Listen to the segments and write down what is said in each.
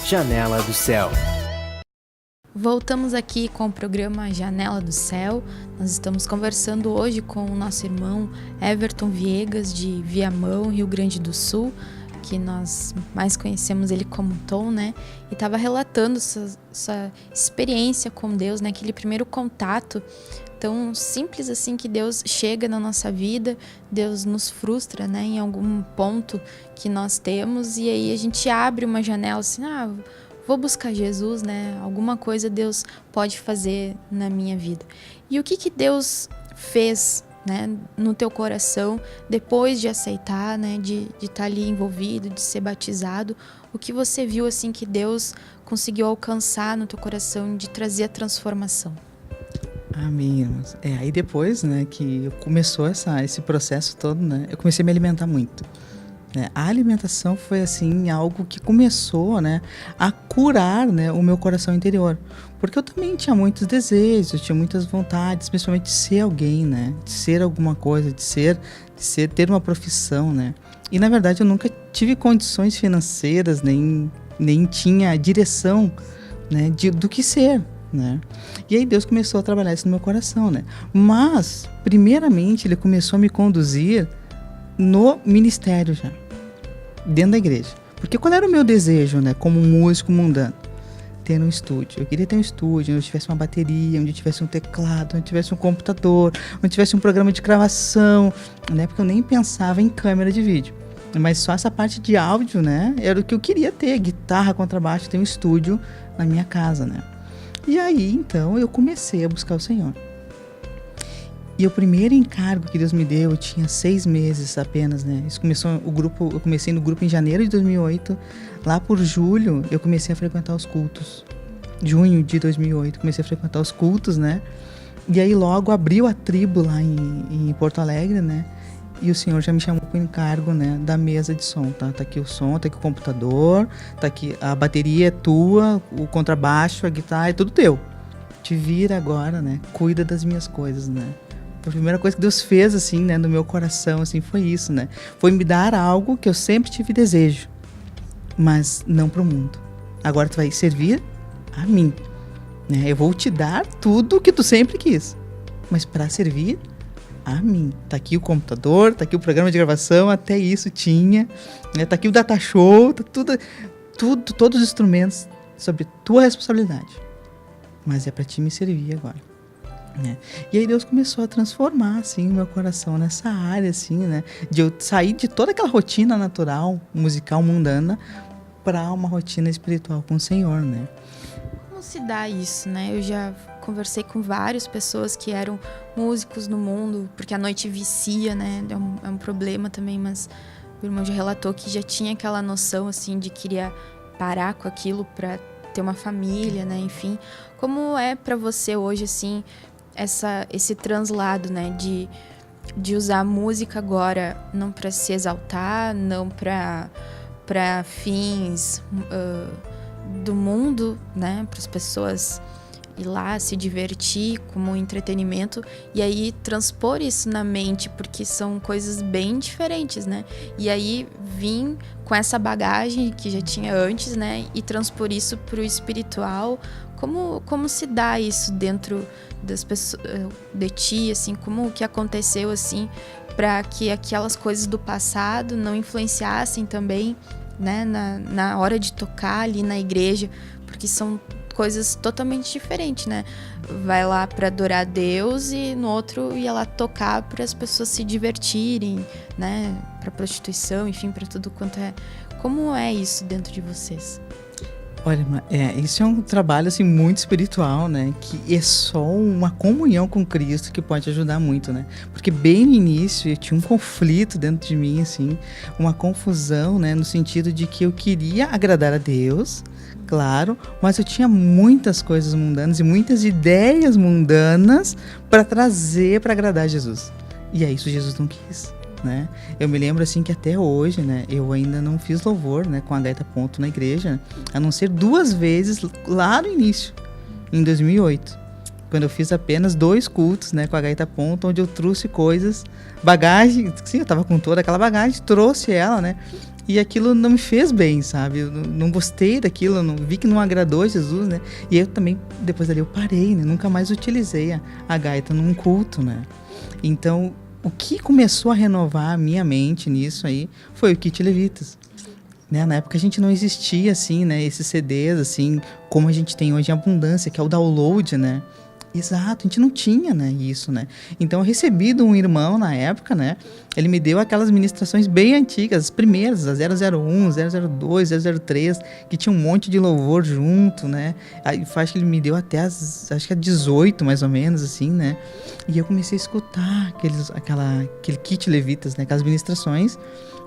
Janela do Céu. Voltamos aqui com o programa Janela do Céu. Nós estamos conversando hoje com o nosso irmão Everton Viegas, de Viamão, Rio Grande do Sul, que nós mais conhecemos ele como Tom, né? E estava relatando essa experiência com Deus, né? Aquele primeiro contato tão simples assim que Deus chega na nossa vida, Deus nos frustra, né? Em algum ponto que nós temos, e aí a gente abre uma janela assim, vou buscar Jesus, né? Alguma coisa Deus pode fazer na minha vida. E o que Deus fez, né, no teu coração depois de aceitar, né, de estar ali envolvido, de ser batizado? O que você viu assim que Deus conseguiu alcançar no teu coração, de trazer a transformação? Amém, irmãos. Aí depois, né, que começou esse processo todo, né, eu comecei a me alimentar muito. A alimentação foi assim algo que começou, né, a curar, né, o meu coração interior, porque eu também tinha muitos desejos, eu tinha muitas vontades, principalmente de ser alguém, né, de ser alguma coisa, ter uma profissão, né. E na verdade eu nunca tive condições financeiras, nem tinha direção, né, do que ser, né. E aí Deus começou a trabalhar isso no meu coração, né. Mas primeiramente Ele começou a me conduzir no ministério já, dentro da igreja. Porque qual era o meu desejo, né, como músico mundano? Ter um estúdio. Eu queria ter um estúdio onde tivesse uma bateria, onde tivesse um teclado, onde tivesse um computador, onde tivesse um programa de gravação, né, porque eu nem pensava em câmera de vídeo. Mas só essa parte de áudio, né, era o que eu queria ter, guitarra, contrabaixo, ter um estúdio na minha casa, né. E aí, então, eu comecei a buscar o Senhor. E o primeiro encargo que Deus me deu, eu tinha 6 meses apenas, né? Eu comecei no grupo em janeiro de 2008. Lá por julho, eu comecei a frequentar os cultos. Junho de 2008, comecei a frequentar os cultos, né? E aí logo abriu a tribo lá em Porto Alegre, né? E o Senhor já me chamou para o encargo, né, da mesa de som, tá? Tá aqui o som, tá aqui o computador, tá aqui a bateria é tua, o contrabaixo, a guitarra, é tudo teu. Te vira agora, né? Cuida das minhas coisas, né? A primeira coisa que Deus fez, assim, né, no meu coração, assim, foi isso, né? Foi me dar algo que eu sempre tive desejo, mas não pro mundo. Agora tu vai servir a mim, né? Eu vou te dar tudo que tu sempre quis, mas para servir a mim. Tá aqui o computador, tá aqui o programa de gravação, até isso tinha, né? Tá aqui o data show, tá tudo, todos os instrumentos sobre tua responsabilidade. Mas é para ti me servir agora. E aí Deus começou a transformar assim o meu coração nessa área assim, né, de eu sair de toda aquela rotina natural, musical, mundana, para uma rotina espiritual com o Senhor, né? Como se dá isso, né? Eu já conversei com várias pessoas que eram músicos no mundo, porque a noite vicia, né? É um problema também, mas o irmão já relatou que já tinha aquela noção assim de queria parar com aquilo para ter uma família, né? Enfim, como é para você hoje assim esse translado, né, de usar a música agora não para se exaltar, não para fins do mundo, né, para as pessoas ir lá se divertir como entretenimento, e aí transpor isso na mente, porque são coisas bem diferentes, né, e aí vim com essa bagagem que já tinha antes, né, e transpor isso para o espiritual. Como se dá isso dentro das pessoas, de ti, assim, como que aconteceu, assim, para que aquelas coisas do passado não influenciassem também, né, na hora de tocar ali na igreja, porque são coisas totalmente diferentes, né? Vai lá para adorar a Deus e no outro ia lá tocar para as pessoas se divertirem, né? Para prostituição, enfim, para tudo quanto é. Como é isso dentro de vocês? Olha, isso é um trabalho assim, muito espiritual, né? Que é só uma comunhão com Cristo que pode ajudar muito, né? Porque bem no início eu tinha um conflito dentro de mim, assim, uma confusão, né? No sentido de que eu queria agradar a Deus, claro, mas eu tinha muitas coisas mundanas e muitas ideias mundanas para trazer para agradar a Jesus. E é isso Jesus não quis. Né? Eu me lembro assim que até hoje, né, eu ainda não fiz louvor, né, com a gaita ponto na igreja, né, a não ser 2 vezes lá no início, em 2008, quando eu fiz apenas 2 cultos, né, com a gaita ponto, onde eu trouxe coisas, bagagem, sim, eu tava com toda aquela bagagem, trouxe ela, né, e aquilo não me fez bem, sabe? Eu não gostei daquilo, eu não vi que não agradou Jesus, né? E eu também, depois dali eu parei, né? Nunca mais utilizei a gaita num culto, né? Então, o que começou a renovar a minha mente nisso aí foi o Kit Levitas. Né? Na época a gente não existia, assim, né? Esses CDs, assim, como a gente tem hoje em abundância, que é o download, né? Exato, a gente não tinha, né, isso, né? Então eu recebi de um irmão na época, né? Ele me deu aquelas ministrações bem antigas, as primeiras, a 001, 002, 003, que tinha um monte de louvor junto, né? Aí acho que ele me deu até acho que a 18, mais ou menos, assim, né? E eu comecei a escutar aquele Kit Levitas, né? Aquelas ministrações,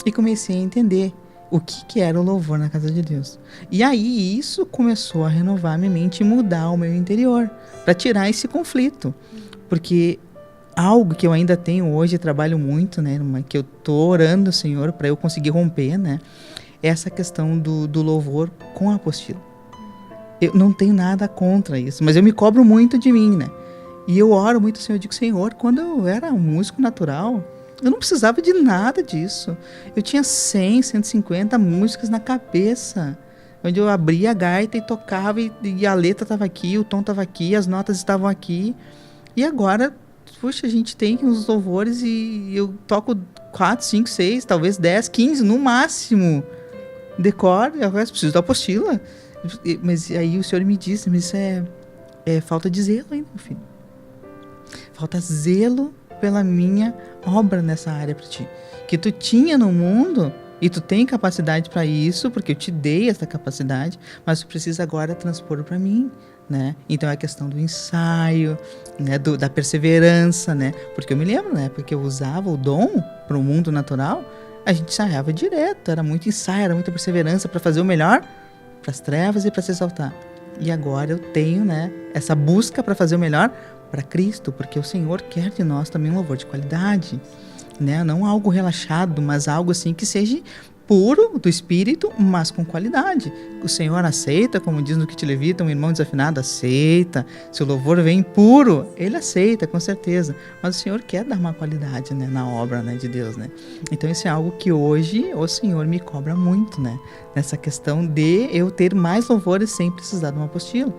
e comecei a entender o que era o louvor na casa de Deus. E aí isso começou a renovar minha mente e mudar o meu interior, para tirar esse conflito. Porque algo que eu ainda tenho hoje, trabalho muito, né, que eu tô orando ao Senhor para eu conseguir romper, né, é essa questão do louvor com a apostila. Eu não tenho nada contra isso, mas eu me cobro muito de mim, né? E eu oro muito ao Senhor, eu digo, Senhor, quando eu era um músico natural, eu não precisava de nada disso. Eu tinha 100, 150 músicas na cabeça, onde eu abria a gaita e tocava, e a letra estava aqui, o tom estava aqui, as notas estavam aqui. E agora, puxa, a gente tem uns louvores e eu toco 4, 5, 6, talvez 10, 15 no máximo. Decoro, e agora preciso da apostila. Mas aí o Senhor me disse, mas isso é falta de zelo ainda, meu filho. Falta zelo pela minha obra nessa área para ti, que tu tinha no mundo e tu tem capacidade para isso, porque eu te dei essa capacidade, mas tu precisa agora transpor para mim, né? Então é a questão do ensaio, né? Da perseverança, né? Porque eu me lembro, né? Porque eu usava o dom para o mundo natural, a gente ensaiava direto, era muito ensaio, era muita perseverança para fazer o melhor para as trevas e para se exaltar. E agora eu tenho, né? Essa busca para fazer o melhor para Cristo, porque o Senhor quer de nós também um louvor de qualidade, né? Não algo relaxado, mas algo assim que seja puro do espírito, mas com qualidade. O Senhor aceita, como diz no Kit Levita, um irmão desafinado aceita. Se o louvor vem puro, ele aceita, com certeza. Mas o Senhor quer dar uma qualidade, né, na obra, né, de Deus, né? Então isso é algo que hoje o Senhor me cobra muito, né? Nessa questão de eu ter mais louvores sem precisar de uma apostila,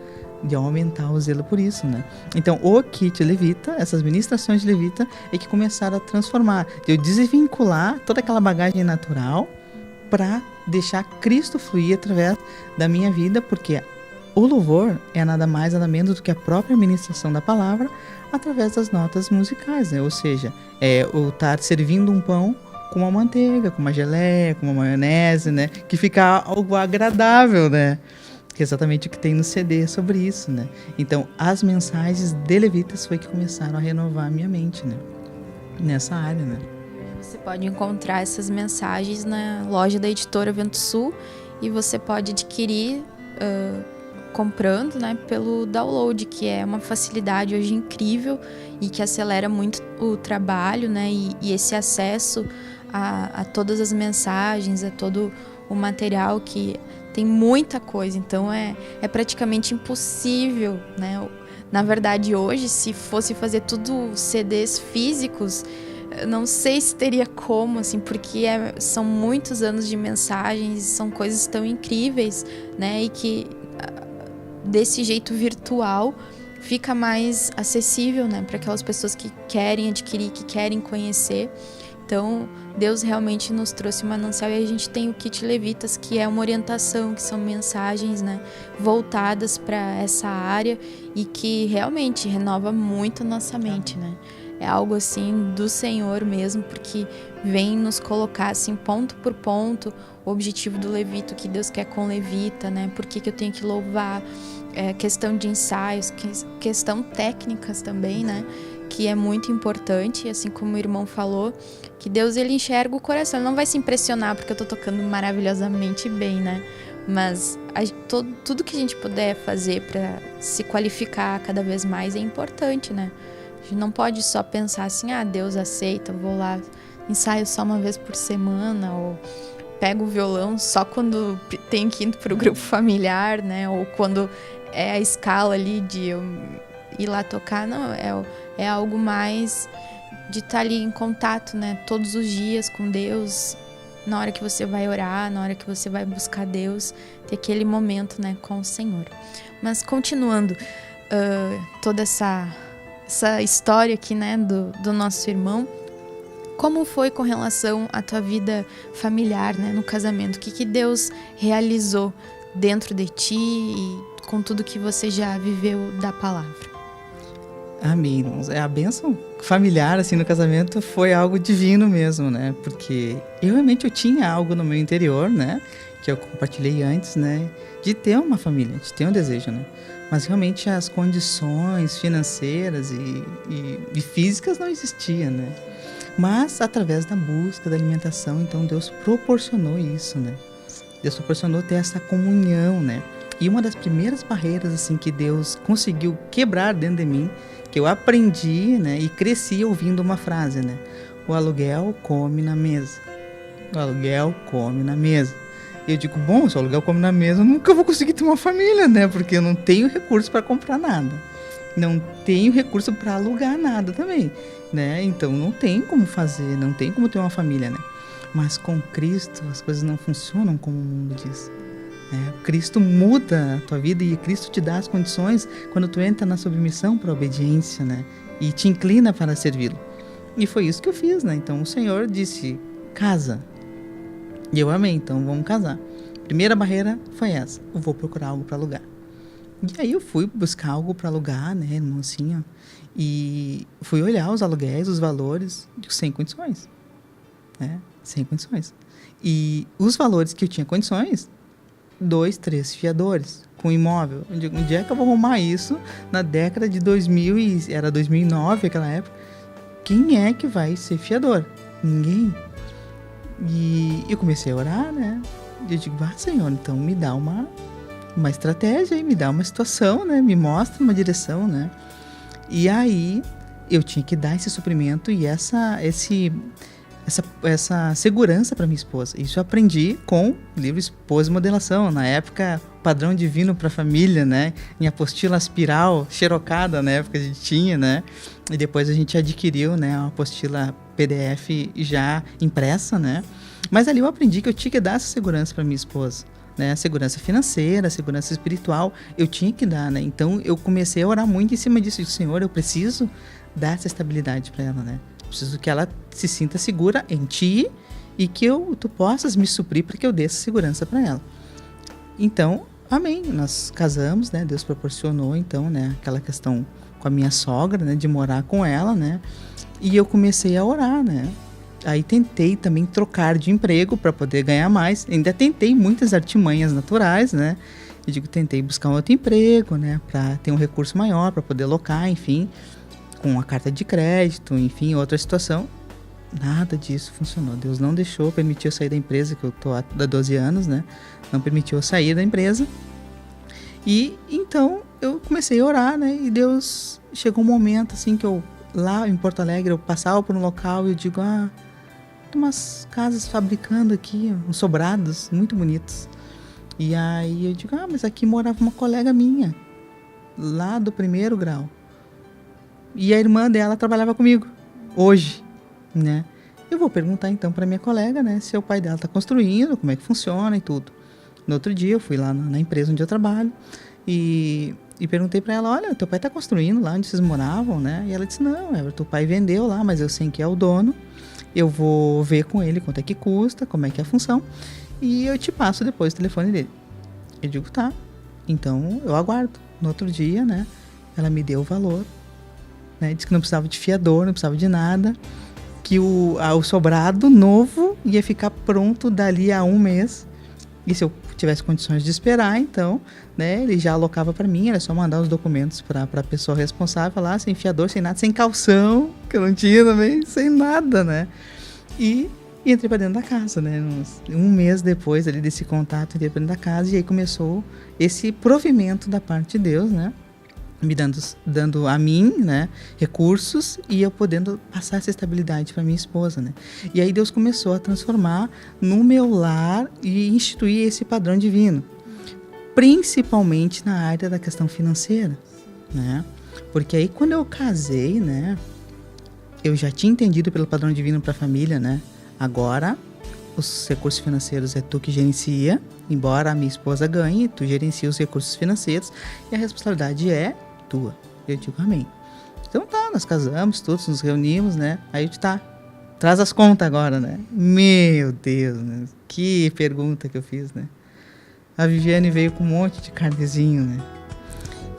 de aumentar o zelo por isso, né? Então, o Kit Levita, essas ministrações de Levita, é que começaram a transformar, de eu desvincular toda aquela bagagem natural para deixar Cristo fluir através da minha vida, porque o louvor é nada mais, nada menos do que a própria ministração da palavra através das notas musicais, né? Ou seja, o estar servindo um pão com uma manteiga, com uma geleia, com uma maionese, né? Que fica algo agradável, né? Que é exatamente o que tem no CD sobre isso, né? Então, as mensagens de Levitas foi que começaram a renovar a minha mente, né? Nessa área, né? Você pode encontrar essas mensagens na loja da editora Vento Sul e você pode adquirir comprando, né, pelo download, que é uma facilidade hoje incrível e que acelera muito o trabalho, né? E esse acesso a todas as mensagens, a todo o material, que tem muita coisa, então é praticamente impossível, né? Na verdade, hoje, se fosse fazer tudo CDs físicos, não sei se teria como, assim, porque são muitos anos de mensagens, são coisas tão incríveis, né? E que desse jeito virtual fica mais acessível, né, para aquelas pessoas que querem adquirir, que querem conhecer. Então, Deus realmente nos trouxe um manancial e a gente tem o Kit Levitas, que é uma orientação, que são mensagens, né, voltadas para essa área e que realmente renova muito a nossa mente, né? É algo assim do Senhor mesmo, porque vem nos colocar assim ponto por ponto o objetivo do levita, o que Deus quer com o levita, né? Por que eu tenho que louvar, questão de ensaios, questão técnicas também, né? Que é muito importante, assim como o irmão falou, que Deus ele enxerga o coração, ele não vai se impressionar porque eu tô tocando maravilhosamente bem, né? Mas tudo que a gente puder fazer para se qualificar cada vez mais é importante, né? A gente não pode só pensar assim, Deus aceita, vou lá, ensaio só uma vez por semana, ou pego o violão só quando tenho que ir pro grupo familiar, né? Ou quando é a escala ali de eu ir lá tocar. Não, é algo mais de estar ali em contato, né? Todos os dias com Deus, na hora que você vai orar, na hora que você vai buscar Deus, ter aquele momento, né, com o Senhor. Mas continuando toda essa história aqui, né, do nosso irmão, como foi com relação à tua vida familiar, né, no casamento? O que Deus realizou dentro de ti e com tudo que você já viveu da palavra? Amém, irmãos. A bênção familiar, assim, no casamento foi algo divino mesmo, né? Porque eu tinha algo no meu interior, né? Que eu compartilhei antes, né? De ter uma família, de ter um desejo, né? Mas realmente as condições financeiras e físicas não existiam, né? Mas através da busca, da alimentação, então Deus proporcionou isso, né? Deus proporcionou ter essa comunhão, né? E uma das primeiras barreiras, assim, que Deus conseguiu quebrar dentro de mim, que eu aprendi, né? E cresci ouvindo uma frase, né? O aluguel come na mesa. O aluguel come na mesa. E eu digo, bom, se o aluguel come na mesa, eu nunca vou conseguir ter uma família, né? Porque eu não tenho recurso para comprar nada. Não tenho recurso para alugar nada também, né? Então não tem como fazer, não tem como ter uma família, né? Mas com Cristo as coisas não funcionam como o mundo diz. Cristo muda a tua vida e Cristo te dá as condições quando tu entra na submissão para a obediência, né? E te inclina para servi-lo. E foi isso que eu fiz, né? Então o Senhor disse, casa. E eu amei, então vamos casar. Primeira barreira foi essa, eu vou procurar algo para alugar. E aí eu fui buscar algo para alugar, né, irmãozinho? E fui olhar os aluguéis, os valores, sem condições, né? Sem condições. E os valores que eu tinha condições, 2, 3 fiadores com imóvel. Eu digo, onde é que eu vou arrumar isso na década de 2000, era 2009 aquela época? Quem é que vai ser fiador? Ninguém. E eu comecei a orar, né? E eu digo, Senhor, então me dá uma estratégia, me dá uma situação, né? Me mostra uma direção, né? E aí eu tinha que dar esse suprimento e essa segurança para minha esposa. Isso eu aprendi com o livro Esposa e Modelação. Na época, Padrão Divino para a Família, né? Em apostila espiral, xerocada, na época a gente tinha, né? E depois a gente adquiriu, né? Uma apostila PDF já impressa, né? Mas ali eu aprendi que eu tinha que dar essa segurança para minha esposa, né? A segurança financeira, a segurança espiritual, eu tinha que dar, né? Então eu comecei a orar muito em cima disso. Senhor, eu preciso dar essa estabilidade para ela, né? Preciso que ela se sinta segura em ti e que tu possas me suprir para que eu dê essa segurança para ela. Então, amém. Nós casamos, né? Deus proporcionou, então, né? Aquela questão com a minha sogra, né? De morar com ela, né? E eu comecei a orar, né? Aí tentei também trocar de emprego para poder ganhar mais. Ainda tentei muitas artimanhas naturais, né? Eu digo, tentei buscar um outro emprego, né? Para ter um recurso maior, para poder alocar, enfim, com a carta de crédito, enfim, outra situação. Nada disso funcionou. Deus não deixou, permitiu eu sair da empresa, que eu tô há 12 anos, né? Não permitiu eu sair da empresa. E então eu comecei a orar, né? E Deus, chegou um momento assim que eu, lá em Porto Alegre, eu passava por um local e eu digo, tem umas casas fabricando aqui, uns sobrados muito bonitos. E aí eu digo, mas aqui morava uma colega minha, lá do 1º grau. E a irmã dela trabalhava comigo, hoje, né? Eu vou perguntar então para minha colega, né, se o pai dela está construindo, como é que funciona e tudo. No outro dia eu fui lá na empresa onde eu trabalho e perguntei para ela, olha, teu pai está construindo lá onde vocês moravam, né? E ela disse, não, teu pai vendeu lá, mas eu sei que é o dono. Eu vou ver com ele quanto é que custa, como é que é a função, e eu te passo depois o telefone dele. Eu digo, tá. Então eu aguardo. No outro dia, né, ela me deu o valor, né, disse que não precisava de fiador, não precisava de nada, que o sobrado novo ia ficar pronto dali a 1 mês. E se eu tivesse condições de esperar, então, né, ele já alocava para mim, era só mandar os documentos para a pessoa responsável lá, sem fiador, sem nada, sem calção, que eu não tinha também, sem nada, né? E entrei para dentro da casa, né? 1 mês depois ali desse contato, entrei para dentro da casa e aí começou esse provimento da parte de Deus, né? Me dando a mim, né, recursos e eu podendo passar essa estabilidade para minha esposa, né? E aí Deus começou a transformar no meu lar e instituir esse padrão divino, principalmente na área da questão financeira, né? Porque aí quando eu casei, né, eu já tinha entendido pelo padrão divino para a família, né? Agora os recursos financeiros é tu que gerencia, embora a minha esposa ganhe, tu gerencia os recursos financeiros e a responsabilidade é tua. Eu digo amém. Então tá, nós casamos, todos nos reunimos, né? Aí tá, traz as contas agora, né? Meu Deus, né? Que pergunta que eu fiz, né? A Viviane veio com um monte de carnezinho, né?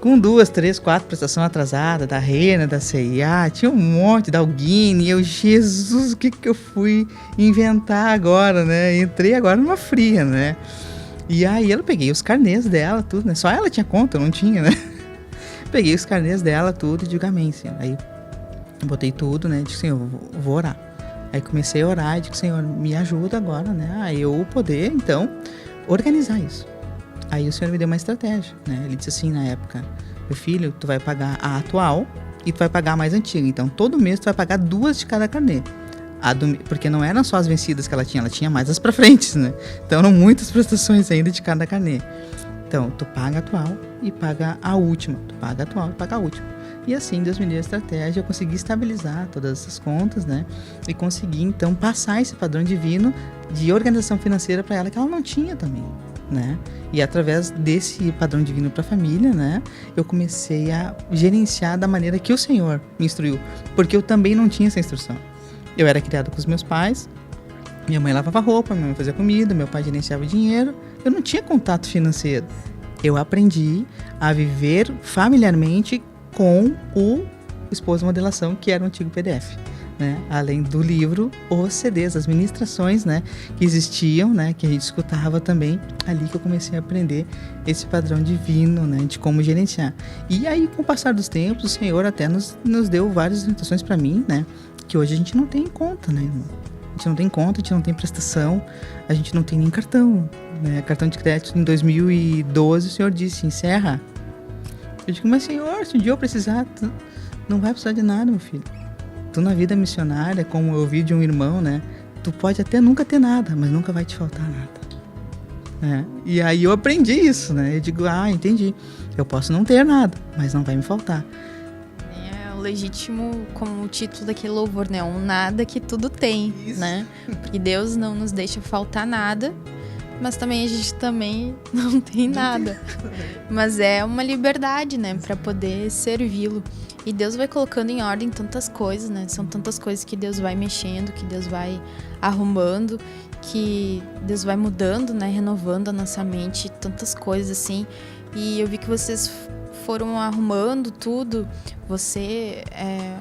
Com 2, 3, 4 prestações atrasadas, da Rena, da CIA, tinha um monte, da Alguine, e eu, Jesus, o que eu fui inventar agora, né? Entrei agora numa fria, né? E aí eu peguei os carnês dela, tudo, né? Só ela tinha conta, eu não tinha, né? Peguei os carnês dela, tudo, e digo amém, Senhor. Aí botei tudo, né? Digo, Senhor, vou orar. Aí comecei a orar e digo, Senhor, me ajuda agora, né? A eu poder, então, organizar isso. Aí o Senhor me deu uma estratégia, né? Ele disse assim na época, meu filho, tu vai pagar a atual e tu vai pagar a mais antiga. Então, todo mês tu vai pagar 2 de cada carnê. Porque não eram só as vencidas que ela tinha mais as pra frente, né? Então, eram muitas prestações ainda de cada carnê. Então, tu paga a atual e paga a última. Tu paga a atual e paga a última. E assim, Deus me deu a estratégia, eu consegui estabilizar todas essas contas, né? E consegui, então, passar esse padrão divino de organização financeira para ela, que ela não tinha também, né? E através desse padrão divino para a família, né, eu comecei a gerenciar da maneira que o Senhor me instruiu, porque eu também não tinha essa instrução. Eu era criado com os meus pais, minha mãe lavava roupa, minha mãe fazia comida, meu pai gerenciava o dinheiro, eu não tinha contato financeiro. Eu aprendi a viver familiarmente com o Esposa Modelação, que era um antigo PDF. Né? Além do livro, os CDs, as ministrações, né, que existiam, né, que a gente escutava também, ali que eu comecei a aprender esse padrão divino, né, de como gerenciar. E aí, com o passar dos tempos, o Senhor até nos deu várias orientações para mim, né, que hoje a gente não tem em conta, né, irmão? A gente não tem conta, a gente não tem prestação, a gente não tem nem cartão, né, cartão de crédito. Em 2012, o Senhor disse, encerra. Eu digo, mas Senhor, se um dia eu precisar, tu não vai precisar de nada, meu filho. Tu na vida missionária, como eu ouvi de um irmão, né? Tu pode até nunca ter nada, mas nunca vai te faltar nada. Né? E aí eu aprendi isso, né? Eu digo, entendi. Eu posso não ter nada, mas não vai me faltar. É o legítimo, como o título daquele louvor, né? Um nada que tudo tem, isso. Né? Porque Deus não nos deixa faltar nada, mas também a gente também não tem nada. Mas é uma liberdade, né? Para poder servi-lo. E Deus vai colocando em ordem tantas coisas, né? São tantas coisas que Deus vai mexendo, que Deus vai arrumando, que Deus vai mudando, né? Renovando a nossa mente, tantas coisas assim. E eu vi que vocês foram arrumando tudo,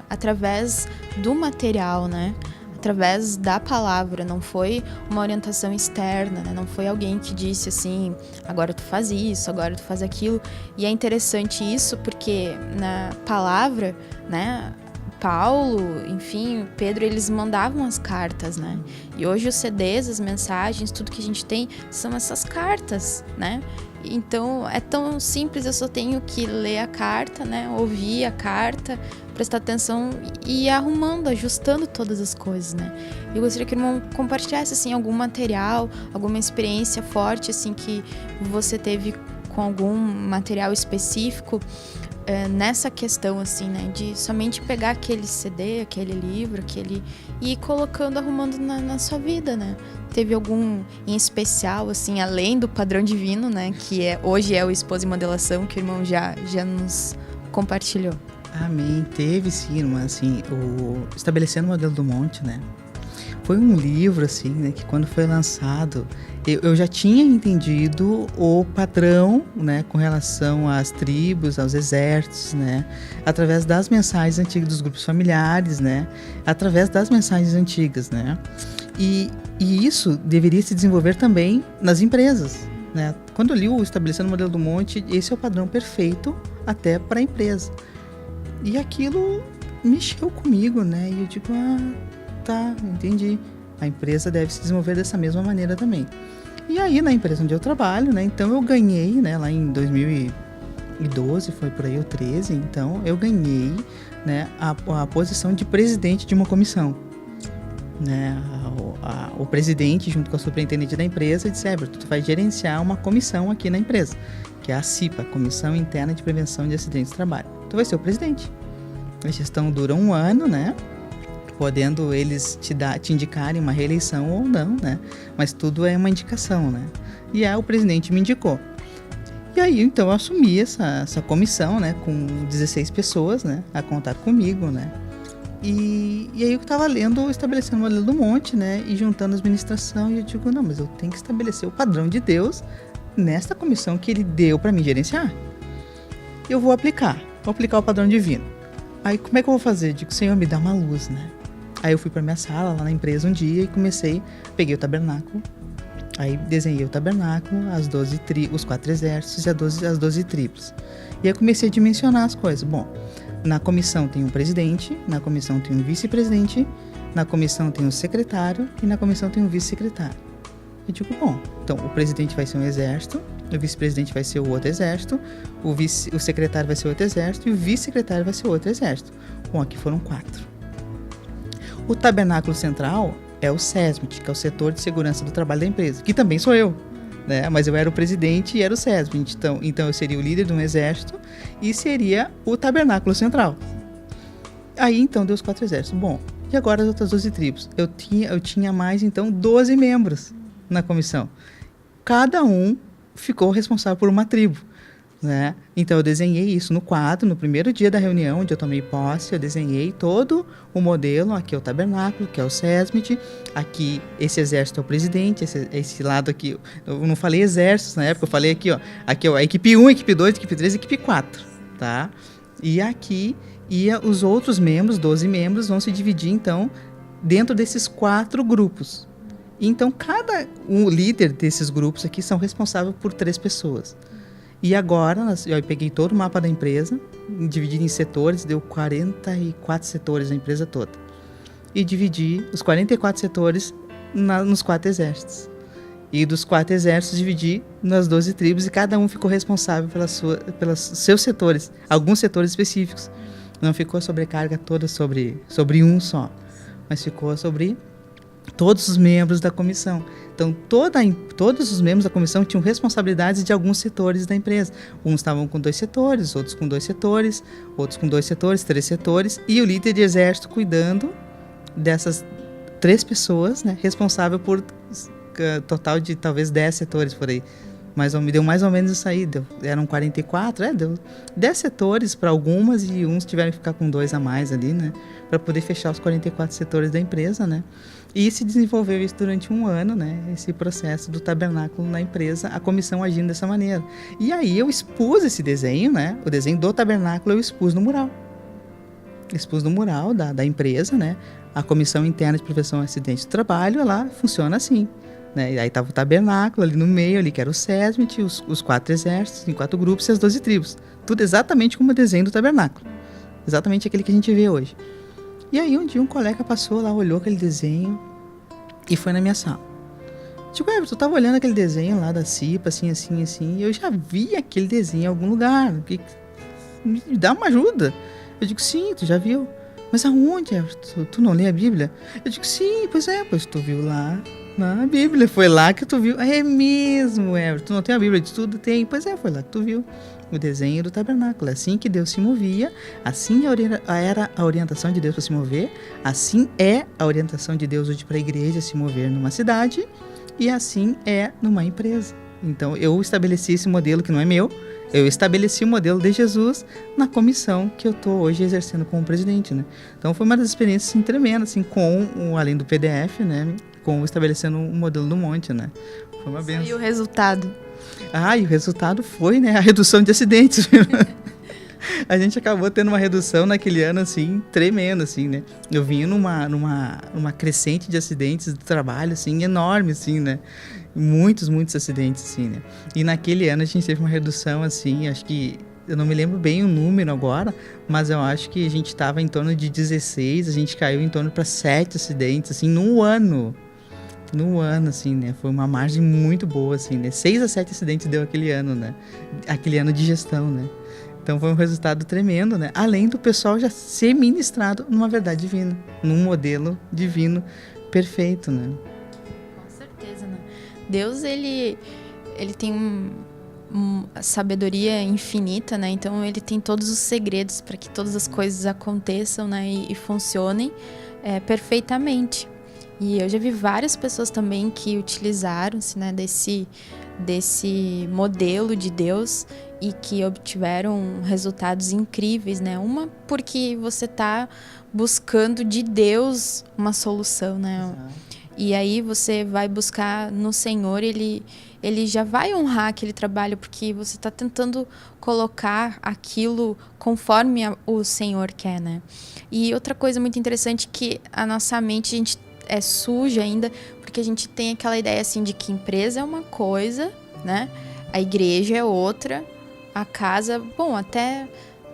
através do material, né? Através da palavra, não foi uma orientação externa, né? Não foi alguém que disse assim, agora tu faz isso, agora tu faz aquilo. E é interessante isso porque na palavra, né, Paulo, enfim, Pedro, eles mandavam as cartas, né? E hoje os CDs, as mensagens, tudo que a gente tem são essas cartas, né? Então é tão simples, eu só tenho que ler a carta, né? Ouvir a carta, prestar atenção e ir arrumando, ajustando todas as coisas, né? Eu gostaria que o irmão compartilhasse, assim, algum material, alguma experiência forte, assim, que você teve com algum material específico nessa questão, assim, né? De somente pegar aquele CD, aquele livro, e ir colocando, arrumando na sua vida, né? Teve algum em especial, assim, além do padrão divino, né? Que hoje é o Esposa e Modelação, que o irmão já nos compartilhou. Amém. Teve sim, irmã, assim, o Estabelecendo o Modelo do Monte, né? Foi um livro, assim, né, que quando foi lançado, eu já tinha entendido o padrão, né, com relação às tribos, aos exércitos, né, através das mensagens antigas dos grupos familiares, né, através das mensagens antigas, né, e isso deveria se desenvolver também nas empresas, né. Quando eu li o Estabelecendo o Modelo do Monte, esse é o padrão perfeito até para a empresa. E aquilo mexeu comigo, né, e eu digo, tá, entendi. A empresa deve se desenvolver dessa mesma maneira também. E aí, na empresa onde eu trabalho, né, então eu ganhei, né, lá em 2012, foi por aí o 13, então eu ganhei, né, a posição de presidente de uma comissão. Né, o presidente, junto com a superintendente da empresa, disse, Everton, tu vai gerenciar uma comissão aqui na empresa, que é a CIPA, Comissão Interna de Prevenção de Acidentes de Trabalho. Tu vai ser o presidente. A gestão dura 1 ano, né? podendo eles te indicarem uma reeleição ou não, né? Mas tudo é uma indicação, né? E aí o presidente me indicou. E aí, então, eu assumi essa comissão, né? Com 16 pessoas, né? A contar comigo, né? E aí eu estava lendo, estabelecendo o modelo do monte, né? E juntando a administração. E eu digo, não, mas eu tenho que estabelecer o padrão de Deus nesta comissão que ele deu para mim gerenciar. Eu vou aplicar o padrão divino. Aí, como é que eu vou fazer? Eu digo, Senhor, me dá uma luz, né? Aí eu fui para minha sala lá na empresa um dia e peguei o tabernáculo. Aí desenhei o tabernáculo, os 4 exércitos e as 12 tribos. E aí comecei a dimensionar as coisas. Bom, na comissão tem um presidente, na comissão tem um vice-presidente, na comissão tem um secretário e na comissão tem um vice-secretário. Eu digo, bom, então o presidente vai ser um exército, o vice-presidente vai ser o outro exército, o secretário vai ser outro exército e o vice-secretário vai ser outro exército. Bom, aqui foram 4. O tabernáculo central é o SESMIT, que é o setor de segurança do trabalho da empresa, que também sou eu, né? Mas eu era o presidente e era o SESMIT, então eu seria o líder de um exército e seria o tabernáculo central. Aí então deu os 4 exércitos. Bom, e agora as outras 12 tribos? Eu tinha mais então 12 membros na comissão. Cada um ficou responsável por uma tribo, né? Então eu desenhei isso no quadro, no primeiro dia da reunião onde eu tomei posse, eu desenhei todo o modelo. Aqui é o tabernáculo, que é o SESMIT, aqui esse exército é o presidente, esse lado aqui, eu não falei exércitos na época, eu falei aqui, ó, aqui é a equipe 1, equipe 2, equipe 3, equipe 4, tá? E aqui os outros membros, 12 membros, vão se dividir então dentro desses 4 grupos. Então o líder desses grupos aqui são responsáveis por 3 pessoas. E agora, eu peguei todo o mapa da empresa, dividi em setores, deu 44 setores na empresa toda. E dividi os 44 setores nos 4 exércitos. E dos 4 exércitos, dividi nas 12 tribos e cada um ficou responsável pelos seus setores, alguns setores específicos. Não ficou a sobrecarga toda sobre um só, mas ficou sobre todos os membros da comissão. Então, todos os membros da comissão tinham responsabilidades de alguns setores da empresa. Uns estavam com 2 setores, outros com 2 setores, outros com 2 setores, 3 setores, e o líder de exército cuidando dessas 3 pessoas, né, responsável por total de talvez 10 setores por aí. Me deu mais ou menos isso aí, eram 44, deu 10 setores para algumas e uns tiveram que ficar com 2 a mais ali, né, para poder fechar os 44 setores da empresa, né. E se desenvolveu isso durante um ano, né? Esse processo do tabernáculo na empresa, a comissão agindo dessa maneira. E aí eu expus esse desenho, né? O desenho do tabernáculo eu expus no mural. Expus no mural da empresa, né? A comissão interna de prevenção a acidentes do trabalho, ela funciona assim, né? E aí estava o tabernáculo ali no meio, ali que era o SESMIT, os 4 exércitos, em 4 grupos e as 12 tribos. Tudo exatamente como o desenho do tabernáculo. Exatamente aquele que a gente vê hoje. E aí um dia um colega passou lá, olhou aquele desenho e foi na minha sala. Tipo, Everton, eu tava olhando aquele desenho lá da CIPA, assim, e eu já vi aquele desenho em algum lugar. Me dá uma ajuda. Eu digo, sim, tu já viu. Mas aonde, Everton? Tu não lê a Bíblia? Eu digo, sim, pois tu viu lá na Bíblia. Foi lá que tu viu. É mesmo, Everton, tu não tem a Bíblia de tudo? Tem. Pois foi lá que tu viu o desenho do tabernáculo. É assim que Deus se movia, assim era a orientação de Deus para se mover, assim é a orientação de Deus hoje para a igreja se mover numa cidade e assim é numa empresa. Então eu estabeleci esse modelo que não é meu, eu estabeleci o modelo de Jesus na comissão que eu estou hoje exercendo como presidente, né? Então foi uma das experiências assim, tremendas, assim, além do PDF, né? Estabelecendo o modelo do monte, né? Foi uma benção. E o resultado? E o resultado foi, né, a redução de acidentes. A gente acabou tendo uma redução naquele ano, assim, tremenda, assim, né? Eu vinha numa crescente de acidentes do trabalho, assim, enorme, assim, né? Muitos acidentes, assim, né? E naquele ano a gente teve uma redução, assim, acho que... Eu não me lembro bem o número agora, mas eu acho que a gente estava em torno de 16, a gente caiu em torno para 7 acidentes, assim, no ano, assim, né? Foi uma margem muito boa, assim, né? 6 a 7 acidentes deu aquele ano, né? Aquele ano de gestão, né? Então foi um resultado tremendo, né? Além do pessoal já ser ministrado numa verdade divina, num modelo divino perfeito, né? Com certeza, né? Deus, ele tem sabedoria infinita, né? Então ele tem todos os segredos para que todas as coisas aconteçam, né? E funcionem. perfeitamente. E eu já vi várias pessoas também que utilizaram-se, né, desse modelo de Deus e que obtiveram resultados incríveis, né? Uma porque você está buscando de Deus uma solução, né? Exato. E aí você vai buscar no Senhor, ele já vai honrar aquele trabalho, porque você está tentando colocar aquilo conforme o Senhor quer, né? E outra coisa muito interessante que a nossa mente, a gente é suja ainda, porque a gente tem aquela ideia assim de que empresa é uma coisa, né? A igreja é outra, a casa, bom, até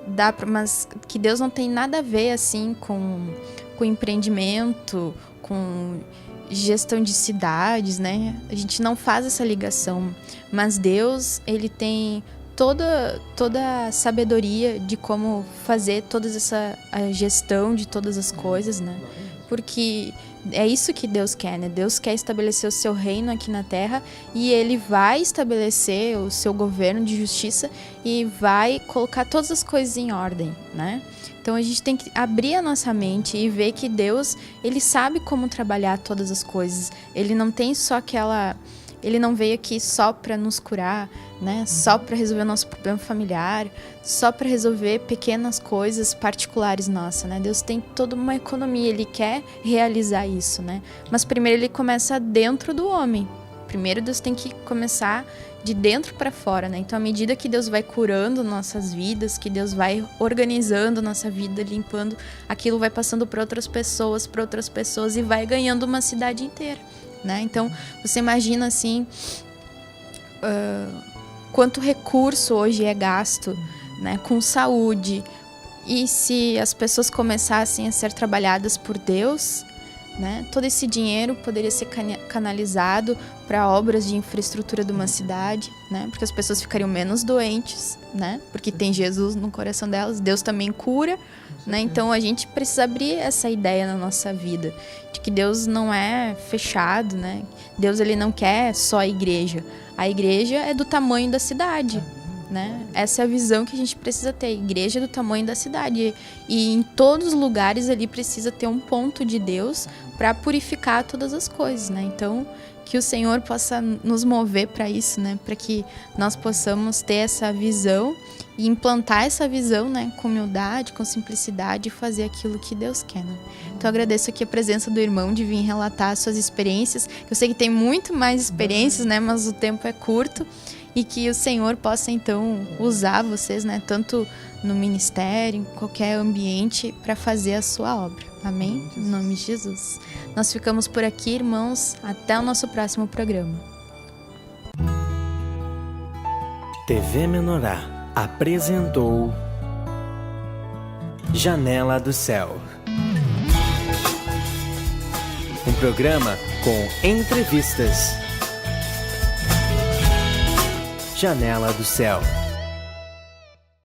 dá pra, mas que Deus não tem nada a ver assim com empreendimento, com gestão de cidades, né? A gente não faz essa ligação, mas Deus, ele tem toda a sabedoria de como fazer a gestão de todas as coisas, né? Porque é isso que Deus quer, né? Deus quer estabelecer o seu reino aqui na terra e ele vai estabelecer o seu governo de justiça e vai colocar todas as coisas em ordem, né? Então a gente tem que abrir a nossa mente e ver que Deus, ele sabe como trabalhar todas as coisas. Ele não tem só ele não veio aqui só para nos curar, né? Só para resolver o nosso problema familiar, só para resolver pequenas coisas particulares nossas, né? Deus tem toda uma economia, ele quer realizar isso, né? Mas primeiro ele começa dentro do homem. Primeiro Deus tem que começar de dentro para fora, né? Então, à medida que Deus vai curando nossas vidas, que Deus vai organizando nossa vida, limpando, aquilo vai passando para outras pessoas e vai ganhando uma cidade inteira, né? Então, você imagina assim, quanto recurso hoje é gasto, né, com saúde. E se as pessoas começassem a ser trabalhadas por Deus, né, todo esse dinheiro poderia ser canalizado para obras de infraestrutura de uma cidade, né, porque as pessoas ficariam menos doentes, né, porque tem Jesus no coração delas. Deus também cura, né? Então a gente precisa abrir essa ideia na nossa vida de que Deus não é fechado, né? Deus, ele não quer só a igreja. A igreja é do tamanho da cidade, né? Essa é a visão que a gente precisa ter. A igreja é do tamanho da cidade. E em todos os lugares ali precisa ter um ponto de Deus para purificar todas as coisas, né? Então, que o Senhor possa nos mover para isso, né? Para que nós possamos ter essa visão e implantar essa visão, né? Com humildade, com simplicidade e fazer aquilo que Deus quer, né? Então, eu agradeço aqui a presença do irmão de vir relatar suas experiências. Eu sei que tem muito mais experiências, né? Mas o tempo é curto. E que o Senhor possa, então, usar vocês, né? Tanto no ministério, em qualquer ambiente, para fazer a sua obra. Amém? Em nome de Jesus. Nós ficamos por aqui, irmãos. Até o nosso próximo programa. TV Menorá apresentou Janela do Céu. Um programa com entrevistas. Janela do Céu.